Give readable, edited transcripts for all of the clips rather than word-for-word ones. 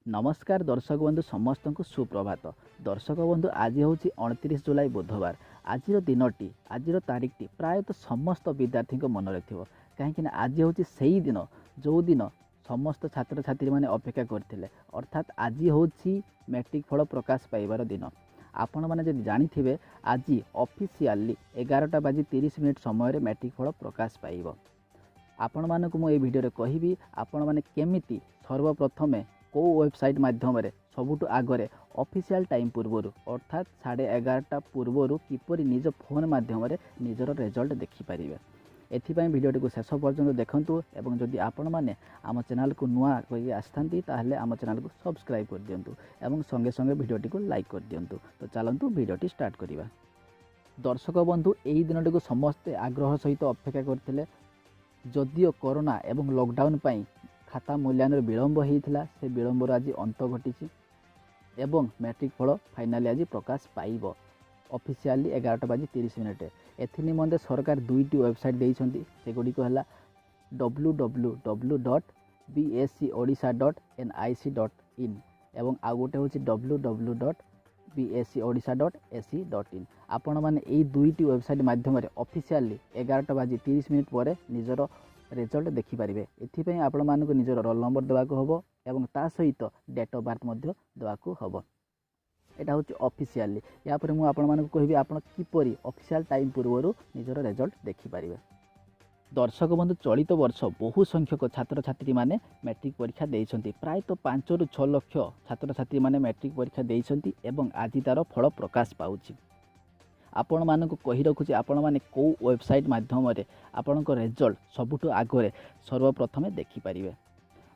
नमस्कार दर्शक बंधु समस्त को सुप्रभात। दर्शक बंधु आज हूँ 29 जुलाई बुधवार। आज दिनटी आज तारीखटी प्रायतः समस्त विद्यार्थी मन में थी कहीं आज हूँ से ही दिन जो दिन समस्त छात्र छात्री मैंने अपेक्षा करते अर्थात आज हूँ मैट्रिक फल प्रकाश पाइबार दिन। आपण मैंने जब जानी आज ऑफिशियली 11:30 समय मैट्रिक फल प्रकाश पाइब। आपण मानक मु ए वीडियो कहबी आपण मैंने केमिति सर्वप्रथमे को वेबसाइट माध्यम सबुठ आगे ऑफिशियल टाइम पूर्वर अर्थात 11:30 पूर्वर किपरि निज फोन माध्यम निजर रिजल्ट देखिपारे। एथिपाई वीडियो को शेष पर्यंत देखंतु एवं जदि आपण माने आम चैनल को नुआ कोई आस्थांती ताहले आम चैनल को सब्सक्राइब कर दियंतु एवं संगे संगे वीडियोटी को लाइक कर दियंतु। तो चलंतु वीडियोटी स्टार्ट करिबा। दर्शक बंधु एही दिनटी को समस्ते आग्रह सहित अपेक्षा करथिले। जदियो कोरोना एवं लॉकडाउन पाई खाता मूल्यांकन विलंब होता से विलंबर आज अंत घटी एवं मैट्रिक फल फाइनाली आज प्रकाश पाइब ऑफिशियली 11:30। एथि निमंते सरकार दुईटी वेबसाइट देइछंती से गुडी को हला www.bscodisha.nic.in एवं आ गोटे होची www.bscodisha.ac.in। आपण माने एई दुईटी वेबसाइट माध्यम ऑफिशियली 11:30 पर निजर रिजल्ट देखिपारे। एथिपाई आपण मानक निजर रोल नंबर देवाको हबो एवं ता सहित डेट ऑफ बर्थ मध्य देवाको हबो। एटा होची ऑफिशियली। या पर मु आपण मानक कहबी आपण किपरि ऑफिशियल टाइम पूर्वरु निजर रिजल्ट देखिपारे। दर्शक बंधु चलित वर्ष बहु संख्यक छात्र छात्री माने मैट्रिक परीक्षा देइछंती। प्रायतः 5 ରୁ 6 लाख छात्र छात्री माने मैट्रिक परीक्षा देइछंती एवं आज तार फल प्रकाश पाउछि। आपण मानक कहि रखुछि आपण माने को वेबसाइट माध्यम रे आपणक रिजल्ट सबुठ आगे सर्वप्रथमे देखि पारिबे।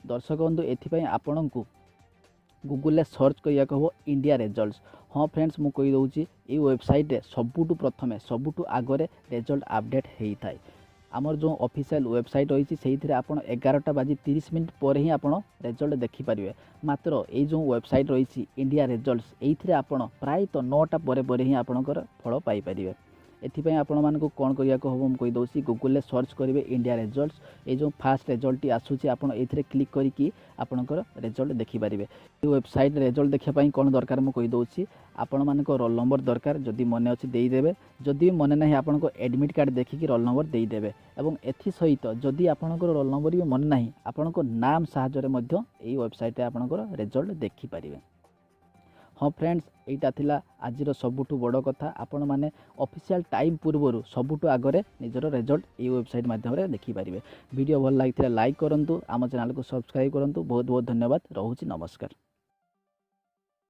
दर्शक बंधु एथिपाई आपणक गूगल रे सर्च करिया कहबो इंडिया रिजल्ट्स। हाँ फ्रेंड्स मु कहि दउछि ए वेबसाइट रे सबुठ प्रथमे सबुठ आगे रिजल्ट अपडेट हेई थाए। आमर जो ऑफिशियल वेबसाइट रही से 11:30 पर ही आप रिजल्ट देखिपारे। मात्र ये जो वेबसाइट रही इंडिया रिजल्ट्स ये आपड़ प्रायतः 9टा पर ही आपणकर फल पाइपर। एथिपाई आपण मानक कौन करिया को हम कहि दउछि गूगल रे सर्च करेंगे इंडिया रिजल्ट्स। ये जो फास्ट रिजल्ट आसूची आपन एथिरे क्लिक करिकी आपणकर रिजल्ट देखिपारे। ये वेबसाइट रिजल्ट देखिया पई कौन दरकार मु कहि दउछि आपण मानक रोल नंबर दरकार जदि मने अछि देई देबे। जदि मने नाही आपनको एडमिट कार्ड देखिकी रोल नंबर देई देबे एवं एथि सहित जदि आपणकर रोल नंबर भी मने नाही आपनको नाम साहाय्य रे मध्य एई वेबसाइट रे आपणकर रिजल्ट देखि पारिबे। हाँ फ्रेंड्स एटा थिला आजिर सबुठु बड़ कथा। आपण माने ऑफिशियल टाइम पूर्वर सबुठु आगे निजर रिजल्ट ये वेबसाइट माध्यम देखिपारे। वीडियो भल लागिथिला लाइक करंतु आम चैनल को सब्सक्राइब करंतु। बहुत बहुत धन्यवाद। रहूछि नमस्कार।